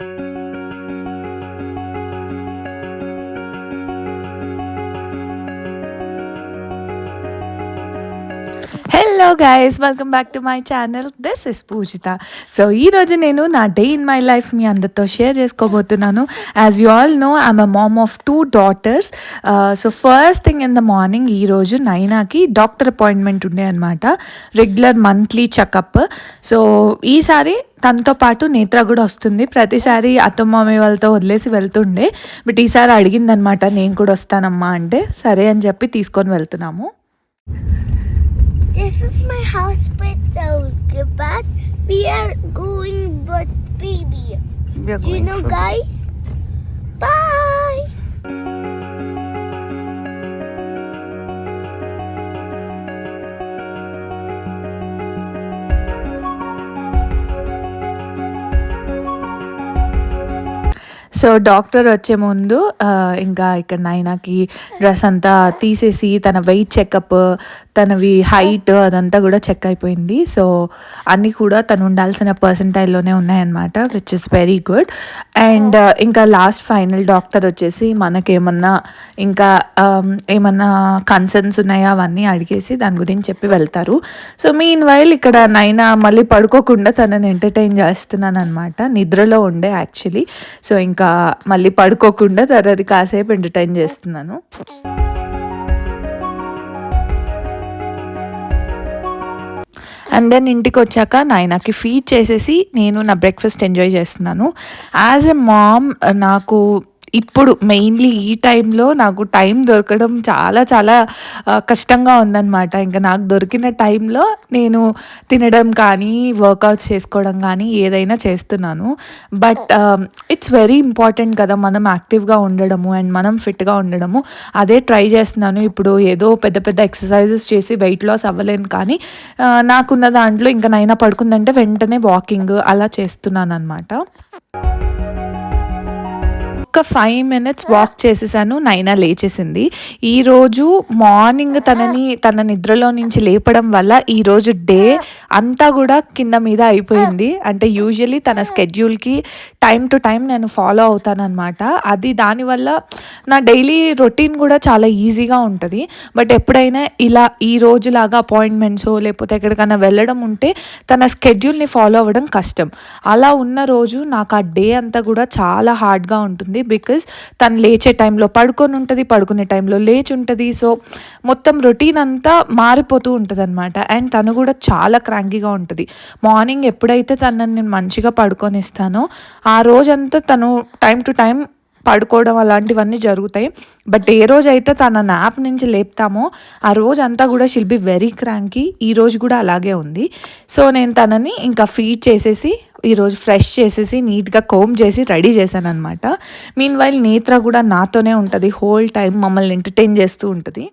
Hello guys, welcome back to my channel. This is Poojitha. So ఈరోజు నేను నా day in my life మీ అందరితో షేర్ చేసుకోబోతున్నాను. As you all know, I'm a mom of 2 daughters. So first thing in the morning ఈరోజు నైనాకి doctor appointment ఉండే అనమాట, రెగ్యులర్ మంత్లీ చెకప్. సో ఈసారి తనతో పాటు నేత్ర కూడా వస్తుంది. ప్రతిసారి అత్తమ్మ వాళ్ళతో వదిలేసి వెళ్తుండే, బట్ ఈసారి అడిగిందనమాట నేను కూడా వస్తానమ్మా అంటే, సరే అని చెప్పి తీసుకొని వెళ్తున్నాము. This is my house with the back. We are going with baby. Do you know, guys? Bye. So doctor వచ్చే ముందు ఇంకా ఇక్కడ నైనాకి డ్రెస్ అంతా తీసేసి తన వెయిట్ చెకప్, తనవి హైట్ అదంతా కూడా చెక్ అయిపోయింది. సో అన్నీ కూడా తను ఉండాల్సిన పర్సెంటైల్లోనే ఉన్నాయన్నమాట, which is very good. And ఇంకా లాస్ట్ ఫైనల్ డాక్టర్ వచ్చేసి మనకేమన్నా ఇంకా ఏమన్నా కన్సర్న్స్ ఉన్నాయా అవన్నీ అడిగేసి దాని గురించి చెప్పి వెళ్తారు. సో మీన్ వైల్ ఇక్కడ నైనా మళ్ళీ పడుకోకుండా తనని ఎంటర్టైన్ చేస్తున్నాను అనమాట. నిద్రలో ఉండే యాక్చువల్లీ. సో ఇంకా మళ్ళీ పడుకోకుండా తనని కాసేపు ఎంటర్టైన్ చేస్తున్నాను. అండ్ దెన్ ఇంటికి వచ్చాక నైనాకి ఫీడ్ చేసేసి నేను నా బ్రేక్ఫాస్ట్ ఎంజాయ్ చేస్తున్నాను. యాజ్ ఎ మామ్ నాకు ఇప్పుడు మెయిన్లీ ఈ టైంలో నాకు టైం దొరకడం చాలా చాలా కష్టంగా ఉందన్నమాట. ఇంకా నాకు దొరికిన టైంలో నేను తినడం కానీ వర్కౌట్స్ చేసుకోవడం కానీ ఏదైనా చేస్తున్నాను. బట్ ఇట్స్ వెరీ ఇంపార్టెంట్ కదా మనం యాక్టివ్గా ఉండడము అండ్ మనం ఫిట్గా ఉండడము. అదే ట్రై చేస్తున్నాను. ఇప్పుడు ఏదో పెద్ద పెద్ద ఎక్సర్సైజెస్ చేసి వెయిట్ లాస్ అవ్వలేను, కానీ నాకున్న దాంట్లో ఇంకా నైనా పడుకుందంటే వెంటనే వాకింగ్ అలా చేస్తున్నాను అనమాట. ఒక 5 minutes వాక్ చేసేసాను, నైనా లేచేసింది. ఈరోజు మార్నింగ్ తన నిద్రలో నుంచి లేపడం వల్ల ఈరోజు డే అంతా కూడా కింద మీద అయిపోయింది. అంటే యూజువలీ తన స్కెడ్యూల్కి టైం టు టైం నేను ఫాలో అవుతానన్నమాట. అది దానివల్ల నా డైలీ రొటీన్ కూడా చాలా ఈజీగా ఉంటుంది. బట్ ఎప్పుడైనా ఇలా ఈ రోజులాగా అపాయింట్మెంట్స్ లేకపోతే ఎక్కడికైనా వెళ్ళడం ఉంటే తన స్కెడ్యూల్ని ఫాలో అవ్వడం కష్టం. అలా ఉన్న రోజు నాకు ఆ డే అంతా కూడా చాలా హార్డ్గా ఉంటుంది. బికాజ్ తను లేచే టైంలో పడుకొని ఉంటుంది, పడుకునే టైంలో లేచి ఉంటుంది. సో మొత్తం రొటీన్ అంతా మారిపోతూ ఉంటుంది అనమాట. అండ్ తను కూడా చాలా క్రాంకీగా ఉంటుంది. మార్నింగ్ ఎప్పుడైతే తనని నేను మంచిగా పడుకొనిస్తానో ఆ రోజంతా తను టైం టు టైం పడుకోవడం అలాంటివన్నీ జరుగుతాయి. బట్ ఏ రోజైతే తన నాప్ నుంచి లేపుతామో ఆ రోజు అంతా కూడా షిల్ బి వెరీ క్రాంకీ. ఈ రోజు కూడా అలాగే ఉంది. సో నేను తనని ఇంకా ఫీడ్ చేసేసి ఈరోజు ఫ్రెష్ చేసేసి నీట్గా కోమ్ చేసి రెడీ చేశాను అనమాట. మీన్ వైల్ నేత్ర కూడా నాతోనే ఉంటుంది, హోల్ టైం మమ్మల్ని ఎంటర్టైన్ చేస్తూ ఉంటుంది.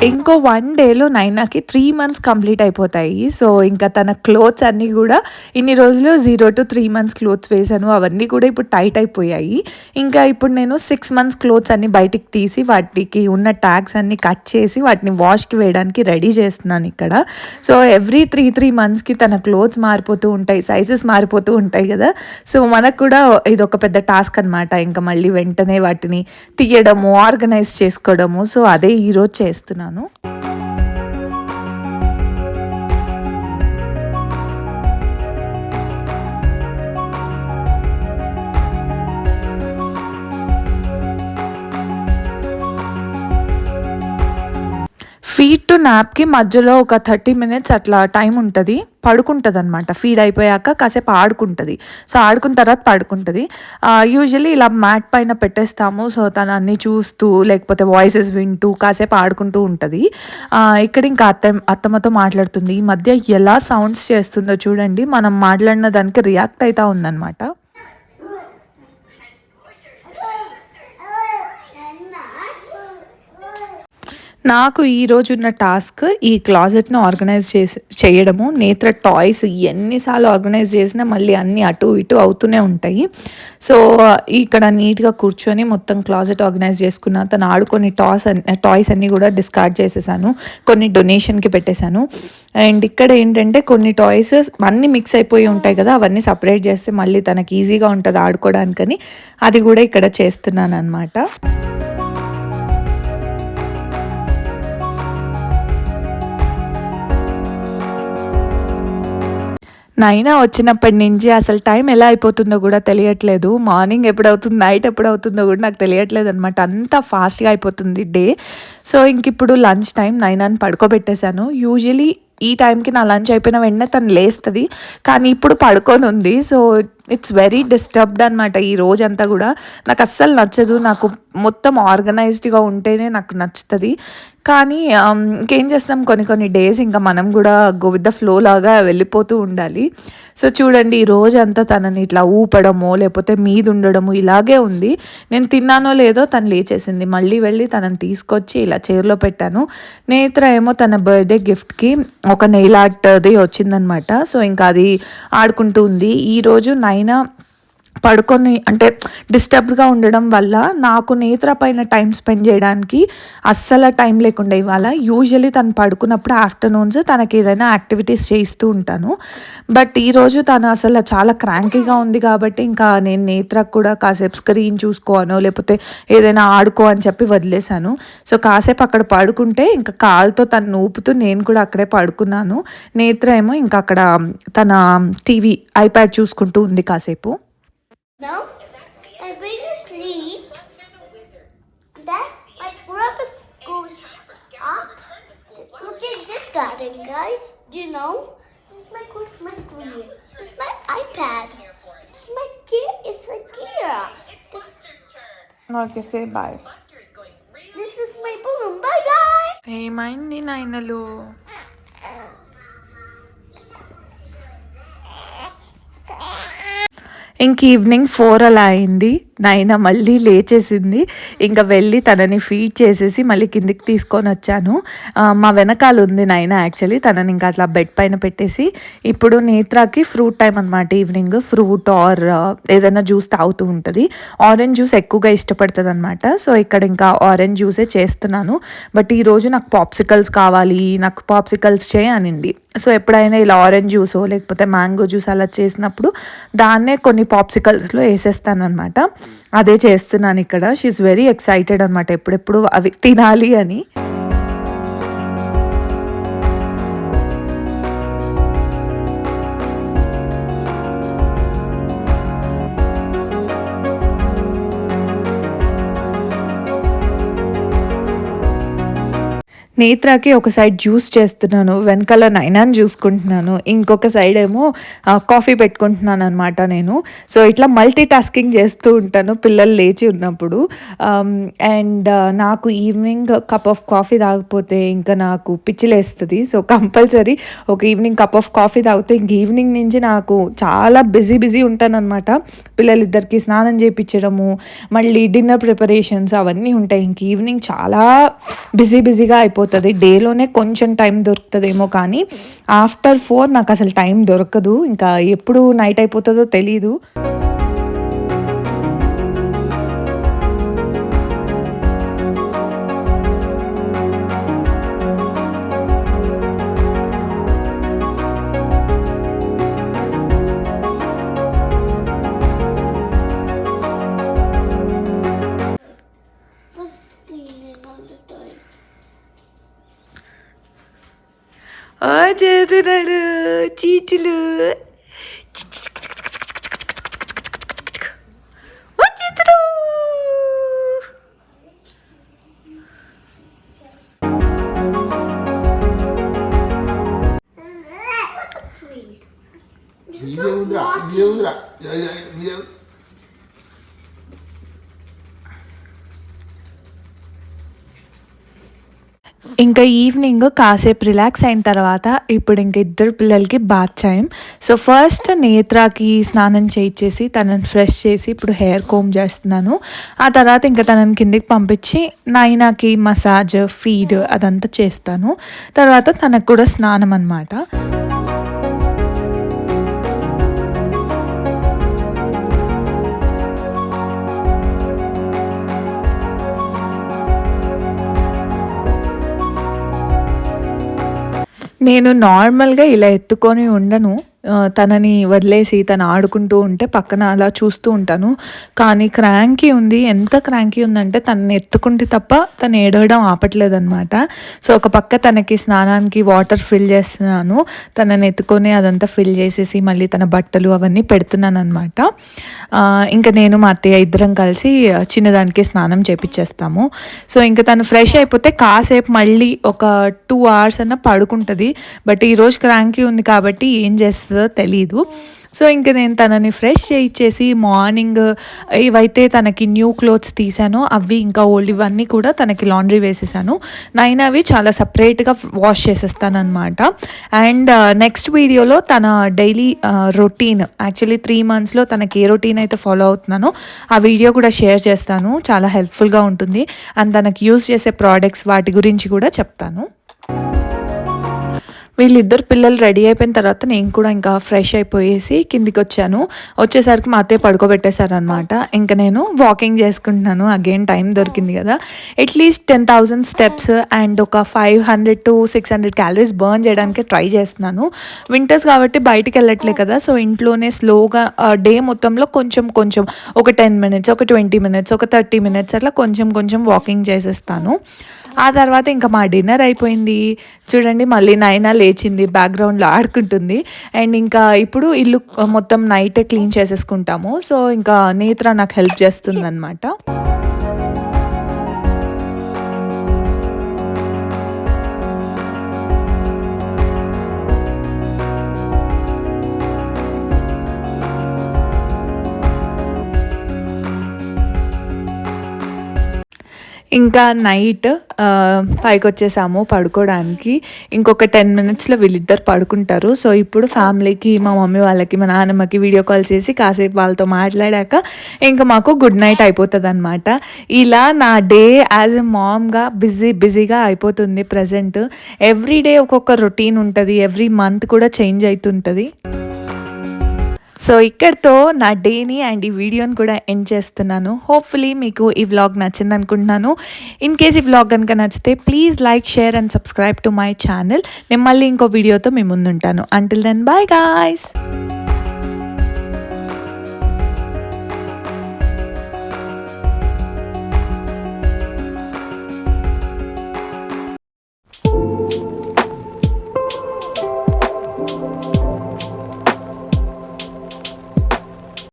ఇంకో 1 dayలో నైనాకి 3 months కంప్లీట్ అయిపోతాయి. సో ఇంకా తన క్లోత్స్ అన్నీ కూడా ఇన్ని రోజులు 0 to 3 months క్లోత్స్ వేసాను, అవన్నీ కూడా ఇప్పుడు టైట్ అయిపోయాయి. ఇంకా ఇప్పుడు నేను 6 months క్లోత్స్ అన్నీ బయటికి తీసి వాటికి ఉన్న ట్యాగ్స్ అన్నీ కట్ చేసి వాటిని వాష్కి వేయడానికి రెడీ చేస్తున్నాను ఇక్కడ. సో ఎవ్రీ 3 monthsకి తన క్లోత్స్ మారిపోతూ ఉంటాయి, సైజెస్ మారిపోతూ ఉంటాయి కదా. సో మనకు కూడా ఇది ఒక పెద్ద టాస్క్ అనమాట. ఇంకా మళ్ళీ వెంటనే వాటిని తీయడము, ఆర్గనైజ్ చేసుకోవడము. సో అదే ఈరోజు చేస్తున్నాను. ఫీడ్ టు నాప్కి మధ్యలో ఒక 30 minutes అట్లా టైం ఉంటుంది. పడుకుంటుంది అనమాట. ఫీడ్ అయిపోయాక కాసేపు ఆడుకుంటుంది. సో ఆడుకున్న తర్వాత పడుకుంటుంది. యూజువల్లీ ఇలా మ్యాట్ పైన పెట్టేస్తాము. సో తను అన్నీ చూస్తూ లేకపోతే వాయిసెస్ వింటూ కాసేపు ఆడుకుంటూ ఉంటుంది. ఇక్కడ ఇంకా అత్తమ్మతో మాట్లాడుతుంది. ఈ మధ్య ఎలా సౌండ్స్ చేస్తుందో చూడండి, మనం మాట్లాడిన దానికి రియాక్ట్ అవుతూ ఉందన్నమాట. నాకు ఈరోజున్న టాస్క్ ఈ క్లాజెట్‌ను ఆర్గనైజ్ చేయడము. నేత్ర టాయ్స్ ఎన్నిసార్లు ఆర్గనైజ్ చేసినా మళ్ళీ అన్నీ అటు ఇటు అవుతూనే ఉంటాయి. సో, ఇక్కడ నీట్‌గా కూర్చొని మొత్తం క్లాజెట్ ఆర్గనైజ్ చేసుకున్న. తను ఆడుకునే టాయ్స్ అన్నీ కూడా డిస్కార్డ్ చేసేసాను. కొన్ని డొనేషన్‌కి పెట్టేశాను. అండ్ ఇక్కడ ఏంటంటే కొన్ని టాయ్స్ అన్నీ మిక్స్ అయిపోయి ఉంటాయి కదా! అవన్నీ సెపరేట్ చేస్తే మళ్ళీ తనకి ఈజీగా ఉంటది ఆడుకోవడానికని అది కూడా ఇక్కడ చేస్తున్నాననమాట. నైనా వచ్చినప్పటి నుంచి అసలు టైం ఎలా అయిపోతుందో కూడా తెలియట్లేదు. మార్నింగ్ ఎప్పుడవుతుంది, నైట్ ఎప్పుడవుతుందో కూడా నాకు తెలియట్లేదనమాట. అంత ఫాస్ట్‌గా అయిపోతుంది డే. సో, ఇంకిప్పుడు లంచ్ టైం నైనాని పడుకోబెట్టేశాను. యూజువల్లీ ఈ టైంకి నా లంచ్ అయిపోయిన వెంటనే తను లేస్తది. కానీ ఇప్పుడు పడుకొనుంది. సో, ఇట్స్ వెరీ డిస్టర్బ్డ్ అనమాట ఈ రోజంతా గూడా. నాకస్సలు నచ్చదు. నాకు మొత్తం ఆర్గనైజ్డ్‌గా ఉంటేనే నాకు నచ్చుతది. కానీ ఇంకేం చేస్తాం కొన్ని కొన్ని డేస్ ఇంకా మనం గూడా గో విత్ ద ఫ్లో లాగా వెళ్ళిపోతూ ఉండాలి. సో, చూడండి ఈ రోజంతా తనని ఇట్లా ఊపడమో, లేకపోతే మీదుండడము ఇలాగే ఉంది. నేను తిన్నానో లేదో తను లేచేసింది. మళ్ళీ వెళ్ళి తనని తీసుకొచ్చి ఇలా చైర్‌లో పెట్టాను. నేత్ర ఏమో తన బర్త్‌డే గిఫ్ట్‌కి ఒక నెయిల్ ఆర్ట్‌ది వచ్చిందనమాట. సో, ఇంకా అది ఆడుకుంటూ ఉంది. ఈరోజు నైనా పడుకొని అంటే డిస్టర్బ్డ్‌గా ఉండడం వల్ల నాకు నేత్ర పైన టైం స్పెండ్ చేయడానికి అస్సలు టైం లేకుండా ఇవాళ. యూజువల్లీ తను పడుకున్నప్పుడు ఆఫ్టర్‌నూన్స్ తనకి ఏదైనా యాక్టివిటీస్ చేయిస్తూ ఉంటాను. బట్ ఈరోజు తను అసలు చాలా క్రాంకీగా ఉంది కాబట్టి ఇంకా నేను నేత్రకు కూడా కాసేపు స్క్రీన్ చూసుకోనో లేకపోతే ఏదైనా ఆడుకో అని చెప్పి వదిలేశాను. సో, కాసేపు అక్కడ పడుకుంటే ఇంకా కాలుతో తనను ఊపుతూ నేను కూడా అక్కడే పడుకున్నాను. నేత్ర ఏమో ఇంకా అక్కడ తన టీవీ, ఐప్యాడ్ చూసుకుంటూ ఉంది కాసేపు. Now, I bring you sleep. Then my purpose goes up. Look at this garden, guys. You know, this is my Christmas tree. This is my iPad. This is my gear. It's a gear. Okay, say bye. This is my balloon. Bye bye. ఏమైంది నాయనలు? ఇంక evening 4 అలా అయింది. నైనా మళ్ళీ లేచేసింది. ఇంకా వెళ్ళి తనని feed చేసేసి మళ్ళీ కిందికి తీసుకొని వచ్చాను. మా వెనకాల ఉంది నైనా యాక్చువల్లీ. తనని ఇంకా అట్లా బెడ్ పైన పెట్టేసి ఇప్పుడు నేత్రాకి ఫ్రూట్ టైం అనమాట. ఈవినింగ్ ఫ్రూట్ ఆర్ ఏదైనా జ్యూస్ తాగుతూ ఉంటుంది. ఆరెంజ్ జ్యూస్ ఎక్కువగా ఇష్టపడుతుంది అనమాట. సో, ఇక్కడ ఇంకా ఆరెంజ్ జ్యూసే చేస్తున్నాను. బట్ ఈరోజు నాకు పాప్సికల్స్ కావాలి, నాకు పాప్సికల్స్ అనింది. సో, ఎప్పుడైనా ఇలా ఆరెంజ్ జ్యూసో లేకపోతే మ్యాంగో జ్యూస్ అలా చేసినప్పుడు దాన్నే కొన్ని పాప్సికల్స్లో వేసేస్తాను అనమాట. అదే చేస్తున్నాను ఇక్కడ. షీ ఈస్ వెరీ ఎక్సైటెడ్ అనమాట ఎప్పుడెప్పుడు అవి తినాలి అని. నేత్రాకి ఒక సైడ్ జ్యూస్ చేస్తున్నాను, వెనకాల నైనాని చూసుకుంటున్నాను, ఇంకొక సైడ్ ఏమో కాఫీ పెట్టుకుంటున్నాను అనమాట నేను. సో, ఇట్లా మల్టీ టాస్కింగ్ చేస్తూ ఉంటాను పిల్లలు లేచి ఉన్నప్పుడు. అండ్ నాకు ఈవినింగ్ కప్ ఆఫ్ కాఫీ తాగకపోతే ఇంకా నాకు పిచ్చిలేస్తుంది. సో, కంపల్సరీ ఒక ఈవినింగ్ కప్ ఆఫ్ కాఫీ తాగితే ఇంక ఈవినింగ్ నుంచి నాకు చాలా బిజీ ఉంటానన్నమాట. పిల్లలిద్దరికి స్నానం చేయించడము, మళ్ళీ డిన్నర్ ప్రిపరేషన్స్ అవన్నీ ఉంటాయి. ఇంక ఈవినింగ్ చాలా బిజీగా అయిపోతుంది. డేలోనే కొంచెం టైం దొరుకుతుందేమో కానీ ఆఫ్టర్ 4 నాకు అసలు టైం దొరకదు. ఇంకా ఎప్పుడు నైట్ అయిపోతుందో తెలీదు. చేతున్నాడు చీచులు. ఇంకా ఈవినింగ్ కాసేపు రిలాక్స్ అయిన తర్వాత ఇప్పుడు ఇంక ఇద్దరు పిల్లలకి బాత్ టైం. సో ఫస్ట్ నేత్రాకి స్నానం చేయించేసి తనని ఫ్రెష్ చేసి ఇప్పుడు హెయిర్ కోమ్ చేస్తున్నాను. ఆ తర్వాత ఇంకా తనని కిందికి పంపించి నైనాకి మసాజ్ ఫీడ్ అదంతా చేస్తాను. తర్వాత తనకు కూడా స్నానం అనమాట. నేను నార్మల్‌గా ఇలా ఎత్తుకొని ఉండను. తనని వదిలేసి తను ఆడుకుంటూ ఉంటే పక్కన అలా చూస్తూ ఉంటాను. కానీ క్రాంకీ ఉంది. ఎంత క్రాంకీ ఉందంటే తనని ఎత్తుకుంటే తప్ప తను ఏడవడం ఆపట్లేదనమాట. సో ఒక పక్క తనకి స్నానానికి వాటర్ ఫిల్ చేస్తున్నాను. తనని ఎత్తుకొని అదంతా ఫిల్ చేసేసి మళ్ళీ తన బట్టలు అవన్నీ పెడుతున్నాననమాట. ఇంకా నేను మా అత్తయ్య ఇద్దరం కలిసి చిన్నదానికి స్నానం చేపిచ్చేస్తాము. సో ఇంక తను ఫ్రెష్ అయిపోతే కాసేపు మళ్ళీ ఒక 2 అవర్స్ అన్నా పడుకుంటది. బట్ ఈరోజు క్రాంకీ ఉంది కాబట్టి ఏం చేస్తదో తెలీదు. సో ఇంక నేను తనని ఫ్రెష్ చేయించేసి మార్నింగ్ ఏవైతే తనకి న్యూ క్లోత్స్ తీసానో అవి ఇంకా ఓల్డ్ ఇవన్నీ కూడా తనకి లాండ్రీ వేసేసాను. నైనావి చాలా సపరేట్గా వాష్ చేసేస్తానమాట. అండ్ నెక్స్ట్ వీడియోలో తన డైలీ రొటీన్ యాక్చువల్లీ 3 మంత్స్లో తనకి ఏ రొటీన్ అయితే ఫాలో అవుతున్నానో ఆ వీడియో కూడా షేర్ చేస్తాను. చాలా హెల్ప్ఫుల్గా ఉంటుంది. అండ్ తనకి యూజ్ చేసే ప్రోడక్ట్స్ వాటి గురించి కూడా చెప్తాను. వీళ్ళిద్దరు పిల్లలు రెడీ అయిపోయిన తర్వాత నేను కూడా ఇంకా ఫ్రెష్ అయిపోయేసి కిందికి వచ్చాను. వచ్చేసరికి మా అత్తయ్య పడుకోబెట్టేశారనమాట. ఇంకా నేను వాకింగ్ చేసుకుంటున్నాను. అగైన్ టైం దొరికింది కదా. అట్లీస్ట్ 10,000 స్టెప్స్ అండ్ ఒక 500 to 600 క్యాలరీస్ బర్న్ చేయడానికి ట్రై చేస్తున్నాను. వింటర్స్ కాబట్టి బయటికి వెళ్ళట్లే కదా. సో ఇంట్లోనే స్లోగా డే మొత్తంలో కొంచెం కొంచెం ఒక 10 మినిట్స్, ఒక 20 మినిట్స్, ఒక 30 మినిట్స్ అట్లా కొంచెం కొంచెం వాకింగ్ చేసేస్తాను. ఆ తర్వాత ఇంకా మా డిన్నర్ అయిపోయింది. చూడండి మళ్ళీ నైనా లేచింది, బ్యాక్గ్రౌండ్లో ఆడుకుంటుంది. అండ్ ఇంకా ఇప్పుడు ఇల్లు మొత్తం నైటే క్లీన్ చేసేసుకుంటాము. సో ఇంకా నేత్ర నాకు హెల్ప్ చేస్తుంది అనమాట. ఇంకా నైట్ పైకొచ్చేసాము పడుకోవడానికి. ఇంకొక 10 మినిట్స్‌లో వీళ్ళిద్దరు పడుకుంటారు. సో ఇప్పుడు ఫ్యామిలీకి, మా మమ్మీ వాళ్ళకి, మా నాన్నమ్మకి వీడియో కాల్ చేసి కాసేపు వాళ్ళతో మాట్లాడాక ఇంకా మాకు గుడ్ నైట్ అయిపోతదనమాట. ఇలా నా డే యాజ్ ఎ మామ్‌గా బిజీగా అయిపోతుంది ప్రెజెంట్. ఎవ్రీ డే ఒక్కొక్క రొటీన్ ఉంటది. ఎవ్రీ మంత్ కూడా చేంజ్ అయితుంటది. సో ఇక్కడితో నా డేని అండ్ ఈ వీడియోని కూడా ఎండ్ చేస్తున్నాను. హోప్ఫుల్లీ మీకు ఈ వ్లాగ్ నచ్చింది అనుకుంటున్నాను. ఇన్ కేస్ ఈ వ్లాగ్ కనుక నచ్చితే please like, share and subscribe to my channel. నేను మళ్ళీ ఇంకో వీడియోతో మీ ముందుంటాను. Until then bye guys.